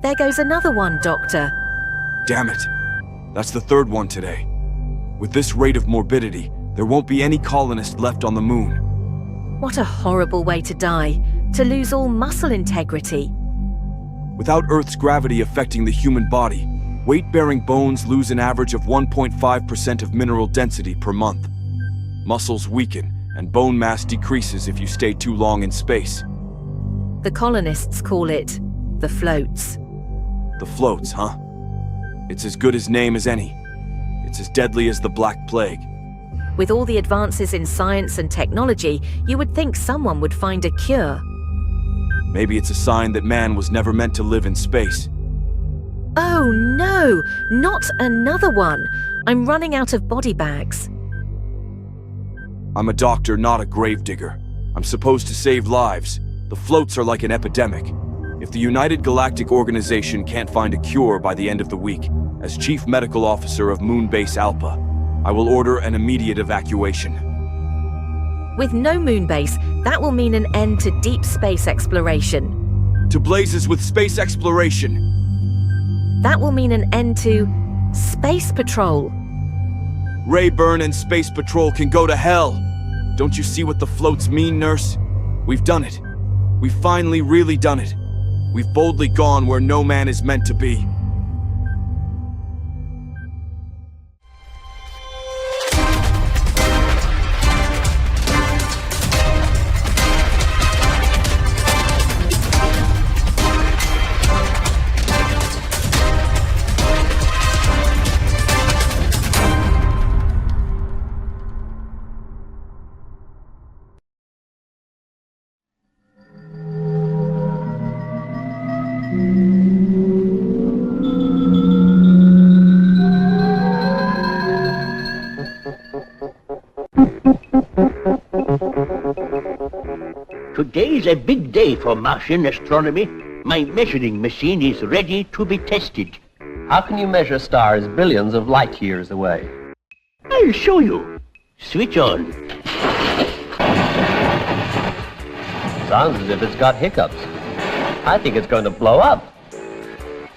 There goes another one, Doctor. Damn it. That's the third one today. With this rate of morbidity, there won't be any colonist left on the moon. What a horrible way to die, to lose all muscle integrity. Without Earth's gravity affecting the human body, weight-bearing bones lose an average of 1.5% of mineral density per month. Muscles weaken, and bone mass decreases if you stay too long in space. The colonists call it the floats. The floats, huh? It's as good a name as any. It's as deadly as the Black Plague. With all the advances in science and technology, you would think someone would find a cure. Maybe it's a sign that man was never meant to live in space. Oh no, not another one. I'm running out of body bags. I'm a doctor, not a gravedigger. I'm supposed to save lives. The floats are like an epidemic. If the United Galactic Organization can't find a cure by the end of the week, as Chief Medical Officer of Moon Base Alpha, I will order an immediate evacuation. With no moon base, that will mean an end to deep space exploration. To blazes with space exploration! That will mean an end to space patrol. Rayburn and Space Patrol can go to hell! Don't you see what the floats mean, nurse? We've done it. We've finally really done it. We've boldly gone where no man is meant to be. Today's a big day for Martian astronomy. My measuring machine is ready to be tested. How can you measure stars billions of light years away? I'll show you. Switch on. Sounds as if it's got hiccups. I think it's going to blow up.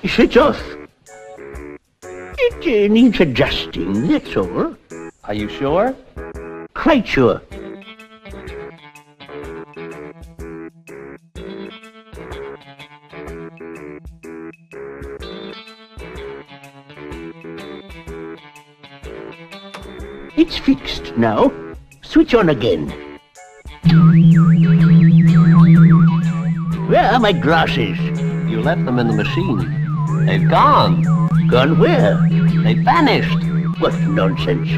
Switch off. It needs adjusting, that's all. Are you sure? Quite sure. It's fixed now. Switch on again. Where are my glasses? You left them in the machine. They've gone. Gone where? They vanished. What nonsense.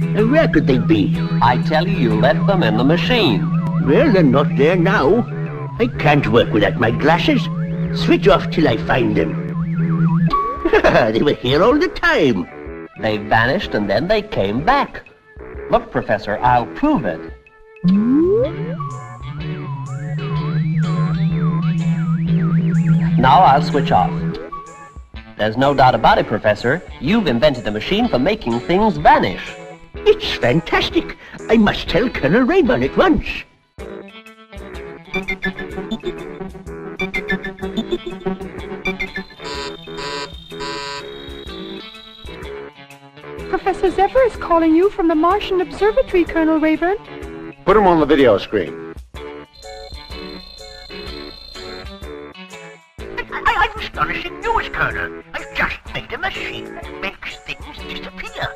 And where could they be? I tell you, you left them in the machine. Well, they're not there now. I can't work without my glasses. Switch off till I find them. They were here all the time. They vanished and then they came back. Look, Professor, I'll prove it. Now I'll switch off. There's no doubt about it, Professor. You've invented a machine for making things vanish. It's fantastic. I must tell Colonel Rayburn at once. Professor Zephyr is calling you from the Martian Observatory, Colonel Rayburn. Put him on the video screen. I'm astonishing news, Colonel. I've just made a machine that makes things disappear.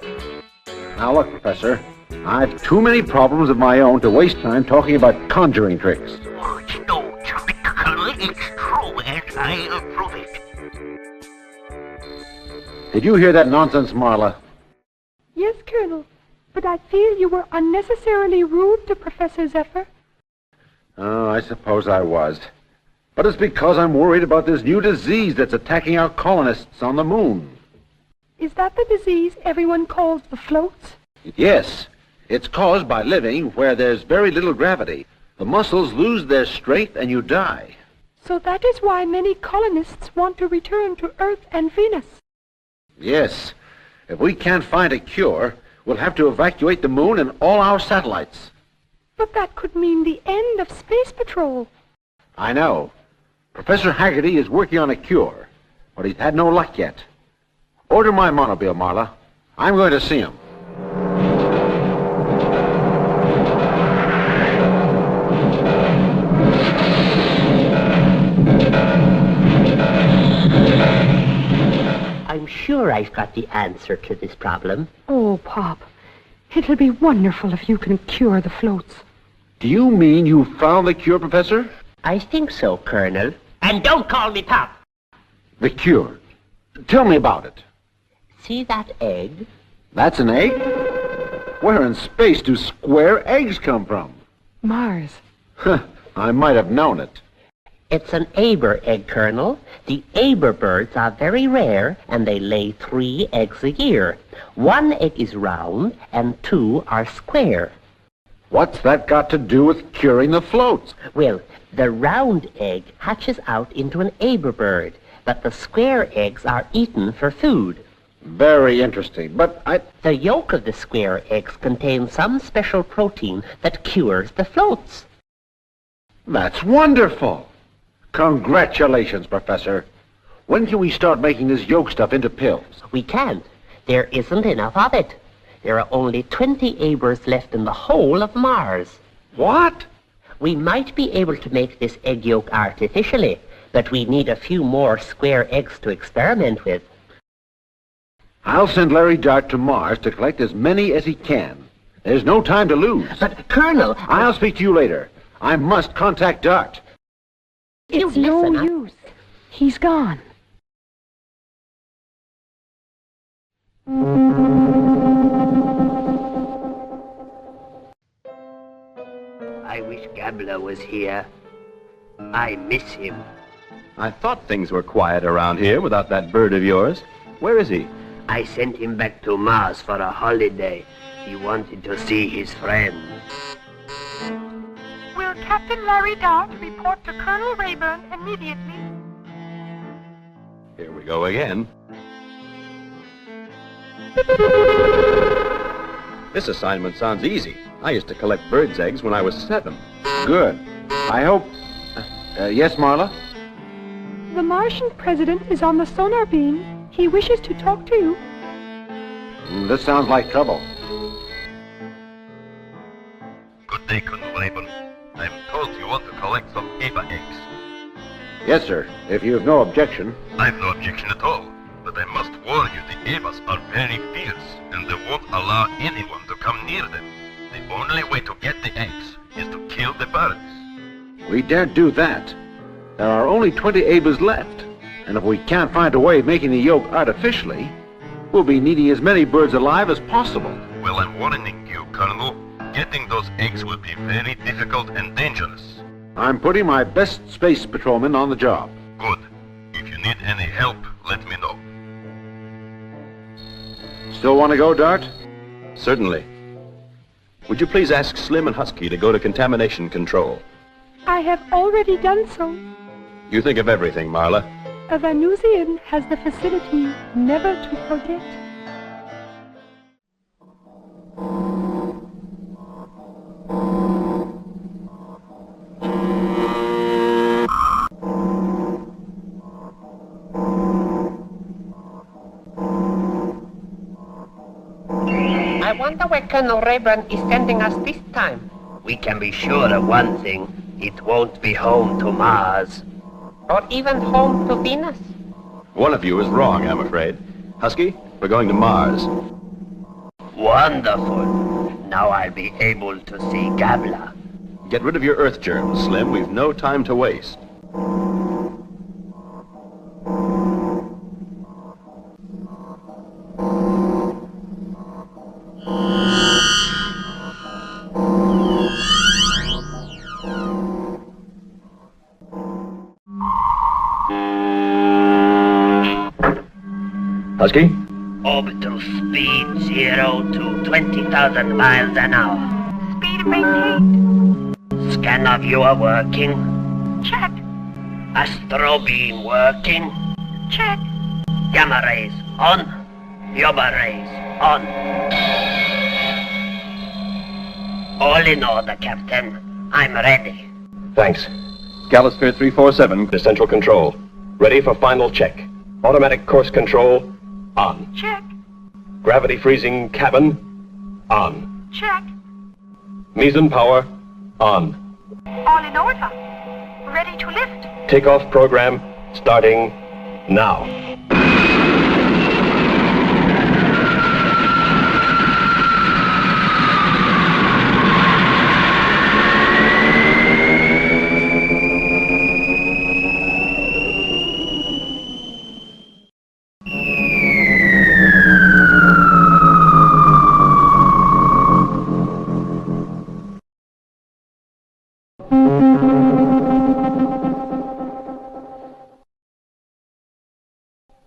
Now look, Professor, I've too many problems of my own to waste time talking about conjuring tricks. Oh, it's no trick, Colonel. It's true, and I'll prove it. Did you hear that nonsense, Marla? Yes, Colonel, but I feel you were unnecessarily rude to Professor Zephyr. Oh, I suppose I was. But it's because I'm worried about this new disease that's attacking our colonists on the moon. Is that the disease everyone calls the floats? Yes. It's caused by living where there's very little gravity. The muscles lose their strength and you die. So that is why many colonists want to return to Earth and Venus. Yes. If we can't find a cure, we'll have to evacuate the moon and all our satellites. But that could mean the end of space patrol. I know. Professor Haggarty is working on a cure. but he's had no luck yet. Order my monobile, Marla. I'm going to see him. I'm sure I've got the answer to this problem. Oh, Pop, it'll be wonderful if you can cure the floats. Do you mean you found the cure, Professor? I think so, Colonel. And don't call me Pop. The cure? Tell me about it. See that egg? That's an egg? Where in space do square eggs come from? Mars. I might have known it. It's an Aber egg, Colonel. The Aber birds are very rare, and they lay 3 eggs a year. 1 egg is round, and 2 are square. What's that got to do with curing the floats? Well, the round egg hatches out into an Aber bird, but the square eggs are eaten for food. Very interesting, but The yolk of the square eggs contains some special protein that cures the floats. That's wonderful! Congratulations, Professor. When can we start making this yolk stuff into pills? We can't. There isn't enough of it. There are only 20 Abers left in the whole of Mars. What? We might be able to make this egg yolk artificially, but we need a few more square eggs to experiment with. I'll send Larry Dart to Mars to collect as many as he can. There's no time to lose. But, Colonel... I'll speak to you later. I must contact Dart. It's no use. He's gone. I wish Gabler was here. I miss him. I thought things were quiet around here without that bird of yours. Where is he? I sent him back to Mars for a holiday. He wanted to see his friends. Will Captain Larry Dart report to Colonel Rayburn immediately? Here we go again. This assignment sounds easy. I used to collect birds' eggs when I was 7. Good. I hope... yes, Marla? The Martian president is on the sonar beam. He wishes to talk to you. This sounds like trouble. Good day, Colonel Rayburn. I'm told you want to collect some Aba eggs. Yes, sir. If you have no objection. I've no objection at all, but I must warn you the Abas are very fierce, and they won't allow anyone to come near them. The only way to get the eggs is to kill the birds. We daren't do that. There are only 20 Abas left, and if we can't find a way of making the yolk artificially, we'll be needing as many birds alive as possible. Well, I'm warning you, Colonel. Getting those eggs will be very difficult and dangerous. I'm putting my best space patrolman on the job. Good. If you need any help, let me know. Still want to go, Dart? Certainly. Would you please ask Slim and Husky to go to contamination control? I have already done so. You think of everything, Marla. A Venusian has the facility never to forget. I wonder where Colonel Rayburn is sending us this time. We can be sure of one thing. It won't be home to Mars. Or even home to Venus. One of you is wrong, I'm afraid. Husky, we're going to Mars. Wonderful. Now I'll be able to see Gabler. Get rid of your Earth germs, Slim. We've no time to waste. Husky? Orbital speed 0 to 20,000 miles an hour. Speed maintained. Scanner viewer working. Check. Astro beam working. Check. Gamma rays on. Yoba rays on. All in order, Captain. I'm ready. Thanks. Galasphere 347 to Central Control. Ready for final check. Automatic course control on. Check. Gravity freezing cabin on. Check. Meson power on. All in order. Ready to lift. Takeoff program starting now.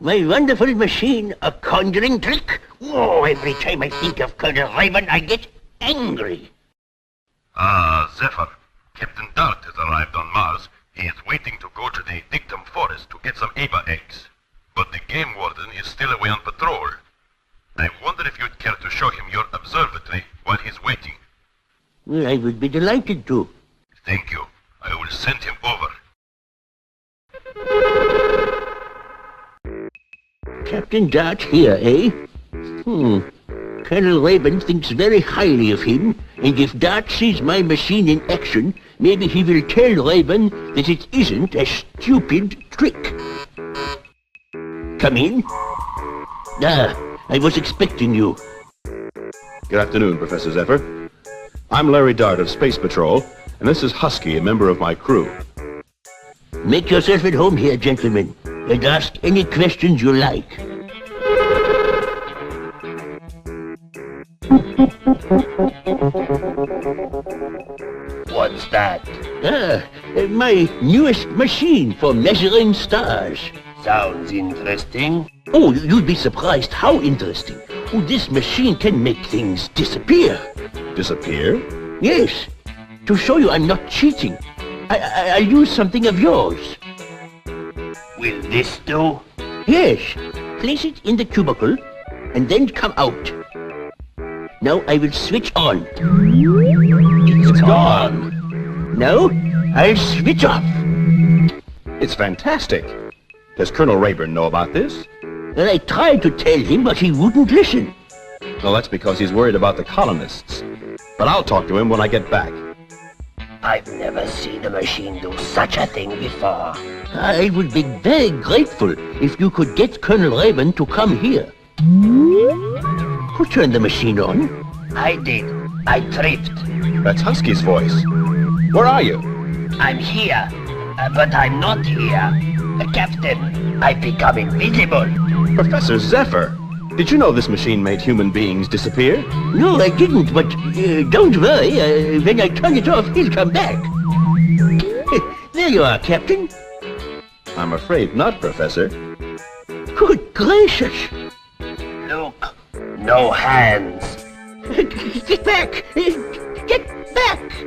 My wonderful machine, a conjuring trick? Oh, every time I think of Colonel Raven, I get angry. Ah, Zephyr. Captain Dart has arrived on Mars. He is waiting to go to the Dictum Forest to get some Aba eggs. But the game warden is still away on patrol. I wonder if you'd care to show him your observatory while he's waiting. Well, I would be delighted to. Thank you. I will send him over. Captain Dart here, eh? Colonel Raven thinks very highly of him, and if Dart sees my machine in action, maybe he will tell Raven that it isn't a stupid trick. Come in. Ah, I was expecting you. Good afternoon, Professor Zephyr. I'm Larry Dart of Space Patrol, and this is Husky, a member of my crew. Make yourself at home here, gentlemen, and ask any questions you like. What's that? My newest machine for measuring stars. Sounds interesting. Oh, you'd be surprised how interesting. Oh, this machine can make things disappear. Disappear? Yes. To show you I'm not cheating, I'll use something of yours. Will this do? Yes. Place it in the cubicle, and then come out. Now I will switch on. It's gone. Now I'll switch off. It's fantastic. Does Colonel Rayburn know about this? Well, I tried to tell him, but he wouldn't listen. Well, that's because he's worried about the colonists. But I'll talk to him when I get back. I've never seen a machine do such a thing before. I would be very grateful if you could get Colonel Raven to come here. Who turned the machine on? I did. I tripped. That's Husky's voice. Where are you? I'm here, but I'm not here. Captain, I've become invisible. Professor Zephyr! Did you know this machine made human beings disappear? No, I didn't, but don't worry. When I turn it off, he'll come back. There you are, Captain. I'm afraid not, Professor. Good gracious! Look, no hands. Get back! Get back!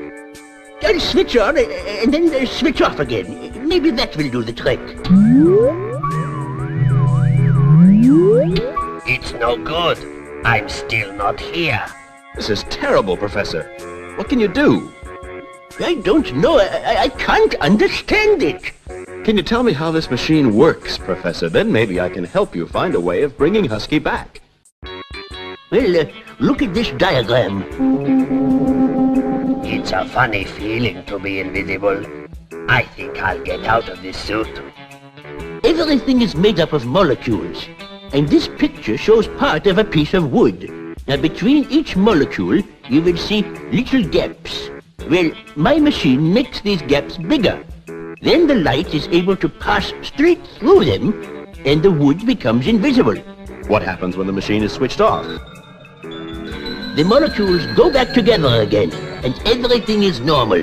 I'll switch on and then switch off again. Maybe that will do the trick. It's no good. I'm still not here. This is terrible, Professor. What can you do? I don't know. I can't understand it. Can you tell me how this machine works, Professor? Then maybe I can help you find a way of bringing Husky back. Well, look at this diagram. It's a funny feeling to be invisible. I think I'll get out of this suit. Everything is made up of molecules, and this picture shows part of a piece of wood. Now, between each molecule, you will see little gaps. Well, my machine makes these gaps bigger. Then the light is able to pass straight through them, and the wood becomes invisible. What happens when the machine is switched off? The molecules go back together again, and everything is normal.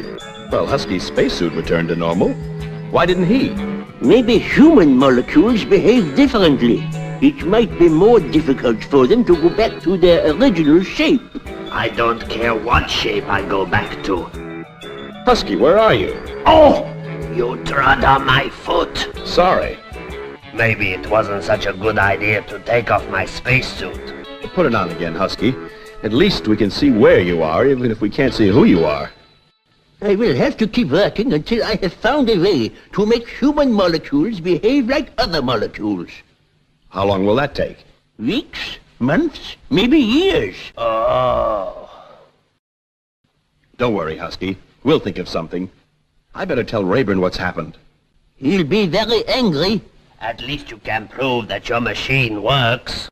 Well, Husky's spacesuit returned to normal. Why didn't he? Maybe human molecules behave differently. It might be more difficult for them to go back to their original shape. I don't care what shape I go back to. Husky, where are you? Oh! You trod on my foot. Sorry. Maybe it wasn't such a good idea to take off my spacesuit. Put it on again, Husky. At least we can see where you are, even if we can't see who you are. I will have to keep working until I have found a way to make human molecules behave like other molecules. How long will that take? Weeks, months, maybe years. Oh. Don't worry, Husky. We'll think of something. I better tell Rayburn what's happened. He'll be very angry. At least you can prove that your machine works.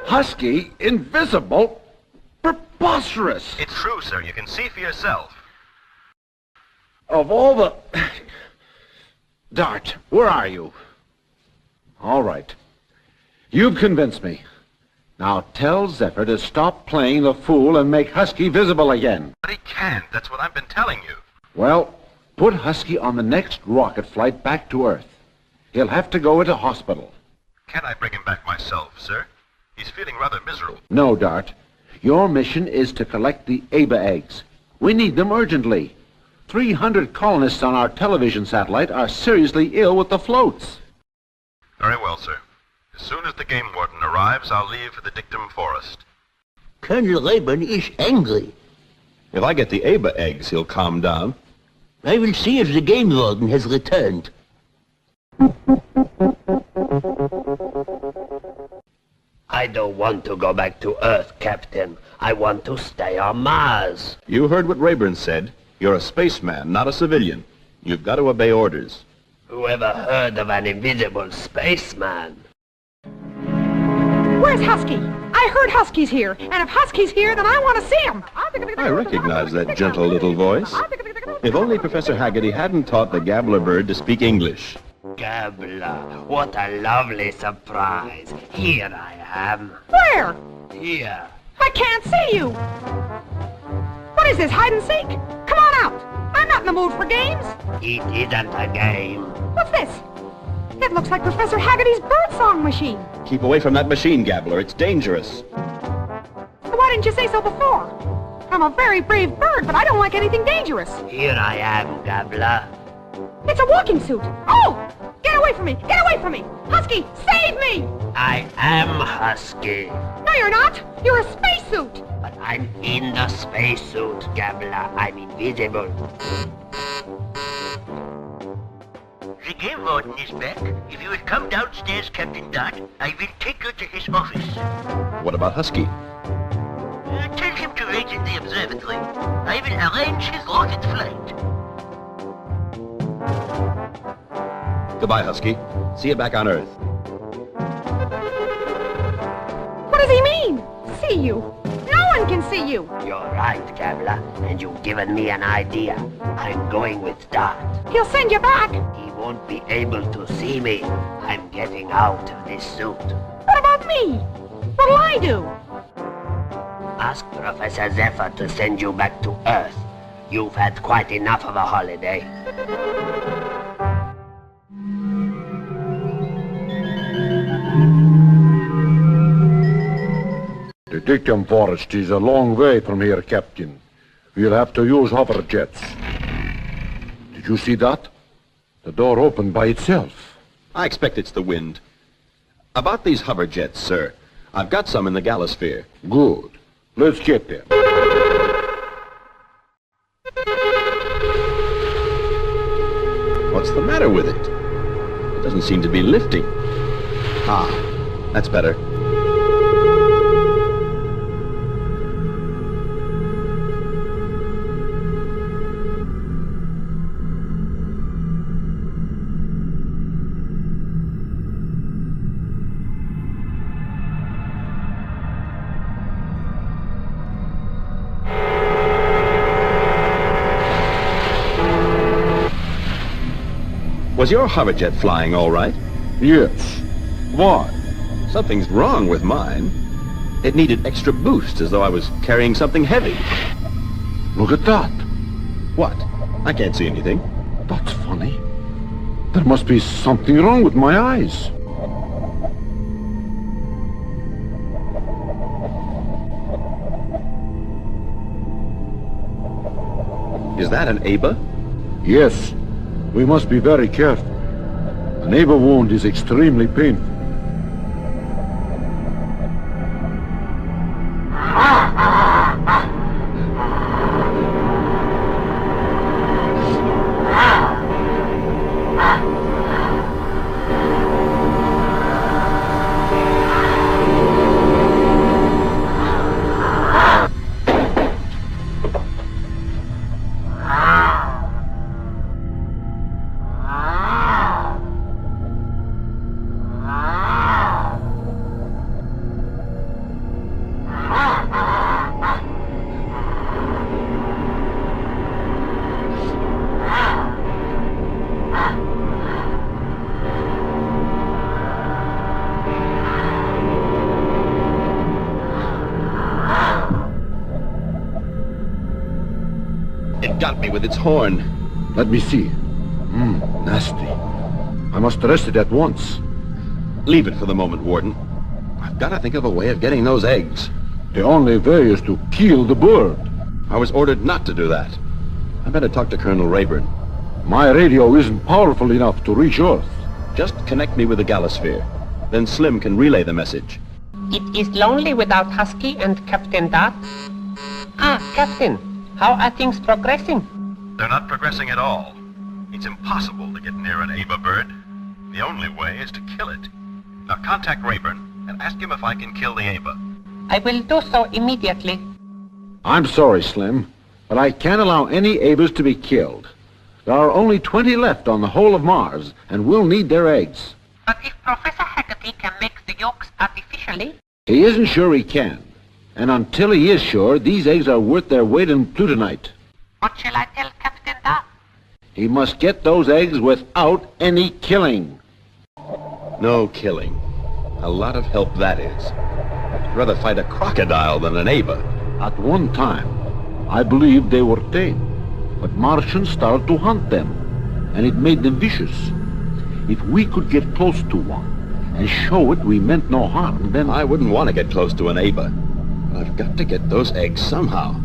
Husky invisible? Preposterous! It's true, sir. You can see for yourself. Of all the... Dart, where are you? All right. You've convinced me. Now tell Zephyr to stop playing the fool and make Husky visible again. But he can't. That's what I've been telling you. Well, put Husky on the next rocket flight back to Earth. He'll have to go into hospital. Can I bring him back myself, sir? He's feeling rather miserable. No, Dart. Your mission is to collect the Aba eggs. We need them urgently. 300 colonists on our television satellite are seriously ill with the floats. Very well, sir. As soon as the game warden arrives, I'll leave for the dictum forest. Colonel Rayburn is angry. If I get the Aba eggs, he'll calm down. I will see if the game warden has returned. I don't want to go back to Earth, Captain. I want to stay on Mars. You heard what Rayburn said. You're a spaceman, not a civilian. You've got to obey orders. Whoever heard of an invisible spaceman? Where's Husky? I heard Husky's here, and if Husky's here, then I want to see him. I recognize that gentle little voice. If only Professor Haggarty hadn't taught the Gabbler bird to speak English. Gabbler, what a lovely surprise. Here I am. Where? Here. I can't see you. What is this, hide and seek? Come on out. I'm not in the mood for games. It isn't a game. What's this? It looks like Professor Haggarty's birdsong machine. Keep away from that machine, Gabbler. It's dangerous. Why didn't you say so before? I'm a very brave bird, but I don't like anything dangerous. Here I am, Gabbler. It's a walking suit. Oh! Get away from me! Get away from me! Husky, save me! I am Husky. No, you're not. You're a spacesuit. But I'm in the spacesuit, Gabbler. I'm invisible. The game warden is back. If you would come downstairs, Captain Dart, I will take you to his office. What about Husky? Tell him to wait in the observatory. I will arrange his rocket flight. Goodbye, Husky. See you back on Earth. What does he mean? See you. No one can see you. You're right, Gabbler, and you've given me an idea. I'm going with Dart. He'll send you back. He won't be able to see me. I'm getting out of this suit. What about me? What'll I do? Ask Professor Zephyr to send you back to Earth. You've had quite enough of a holiday. The dictum forest is a long way from here, Captain. We'll have to use hover jets. Did you see that? The door opened by itself. I expect it's the wind. About these hover jets, sir. I've got some in the Galasphere. Good. Let's get there. What's the matter with it? It doesn't seem to be lifting. Ah, that's better. Was your hoverjet flying all right? Yes. Why? Something's wrong with mine. It needed extra boost, as though I was carrying something heavy. Look at that. What? I can't see anything. That's funny. There must be something wrong with my eyes. Is that an Aba? Yes. We must be very careful. An Aba wound is extremely painful. It got me with its horn. Let me see. Nasty. I must arrest it at once. Leave it for the moment, Warden. I've got to think of a way of getting those eggs. The only way is to kill the bird. I was ordered not to do that. I better talk to Colonel Rayburn. My radio isn't powerful enough to reach Earth. Just connect me with the Galasphere. Then Slim can relay the message. It is lonely without Husky and Captain Dart. Ah, Captain, how are things progressing? They're not progressing at all. It's impossible to get near an Aba bird. The only way is to kill it. Now contact Rayburn and ask him if I can kill the Aba. I will do so immediately. I'm sorry, Slim, but I can't allow any Abas to be killed. There are only 20 left on the whole of Mars, and we'll need their eggs. But if Professor Haggarty can make the yolks artificially... He isn't sure he can. And until he is sure, these eggs are worth their weight in plutonite. What shall I tell Captain Dart? He must get those eggs without any killing. No killing. A lot of help, that is. I'd rather fight a crocodile than an Aba. At one time, I believed they were tame. But Martians started to hunt them, and it made them vicious. If we could get close to one and show it we meant no harm, then... I wouldn't want to get close to an Aba. But I've got to get those eggs somehow.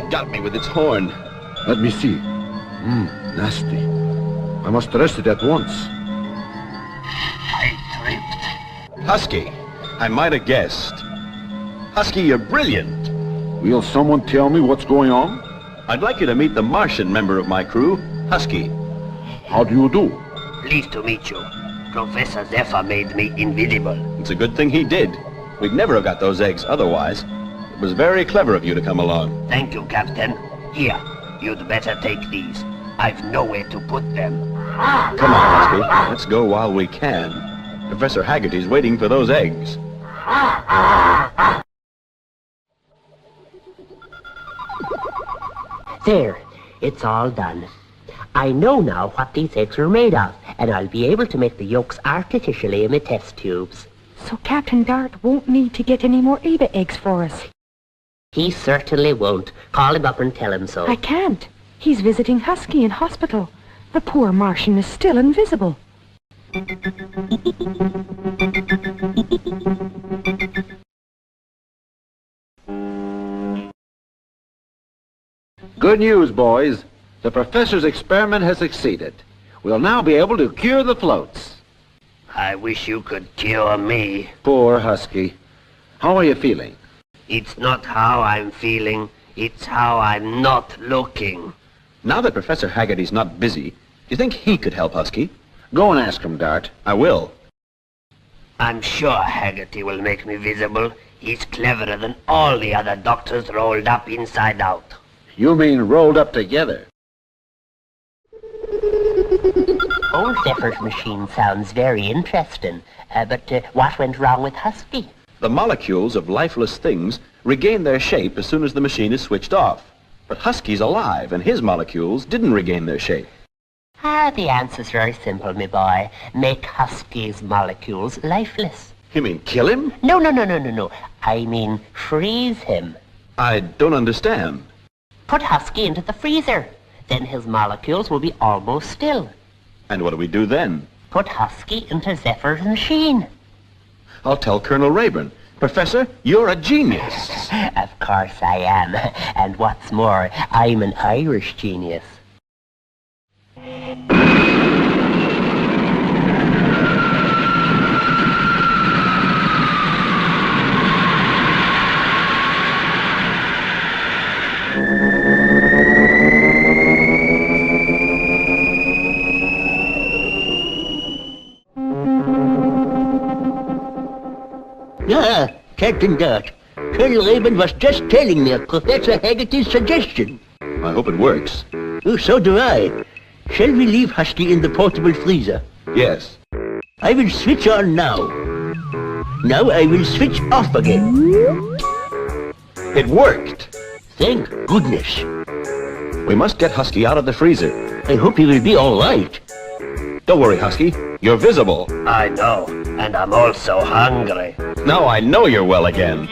Got me with its horn. Let me see. Nasty. I must arrest it at once. I tripped. Husky, I might have guessed. Husky, you're brilliant. Will someone tell me what's going on? I'd like you to meet the Martian member of my crew, Husky. How do you do? Pleased to meet you. Professor Zephyr made me invisible. It's a good thing he did. We'd never have got those eggs otherwise. It was very clever of you to come along. Thank you, Captain. Here, you'd better take these. I've nowhere to put them. Come on, Husky. Let's go while we can. Professor Haggarty's waiting for those eggs. There, it's all done. I know now what these eggs are made of, and I'll be able to make the yolks artificially in the test tubes. So Captain Dart won't need to get any more Aba eggs for us. He certainly won't. Call him up and tell him so. I can't. He's visiting Husky in hospital. The poor Martian is still invisible. Good news, boys. The professor's experiment has succeeded. We'll now be able to cure the floats. I wish you could cure me. Poor Husky. How are you feeling? It's not how I'm feeling, it's how I'm not looking. Now that Professor Haggarty's not busy, do you think he could help Husky? Go and ask him, Dart. I will. I'm sure Haggarty will make me visible. He's cleverer than all the other doctors rolled up inside out. You mean rolled up together? Old Zephyr's machine sounds very interesting, but what went wrong with Husky? The molecules of lifeless things regain their shape as soon as the machine is switched off. But Husky's alive, and his molecules didn't regain their shape. The answer's very simple, me boy. Make Husky's molecules lifeless. You mean kill him? No. I mean freeze him. I don't understand. Put Husky into the freezer. Then his molecules will be almost still. And what do we do then? Put Husky into Zephyr's machine. I'll tell Colonel Rayburn. Professor, you're a genius. Of course I am. And what's more, I'm an Irish genius. Ah, Captain Dart. Colonel Raven was just telling me of Professor Haggarty's suggestion. I hope it works. Oh, so do I. Shall we leave Husky in the portable freezer? Yes. I will switch on now. Now I will switch off again. It worked. Thank goodness. We must get Husky out of the freezer. I hope he will be all right. Don't worry, Husky. You're visible. I know, and I'm also hungry. Now I know you're well again.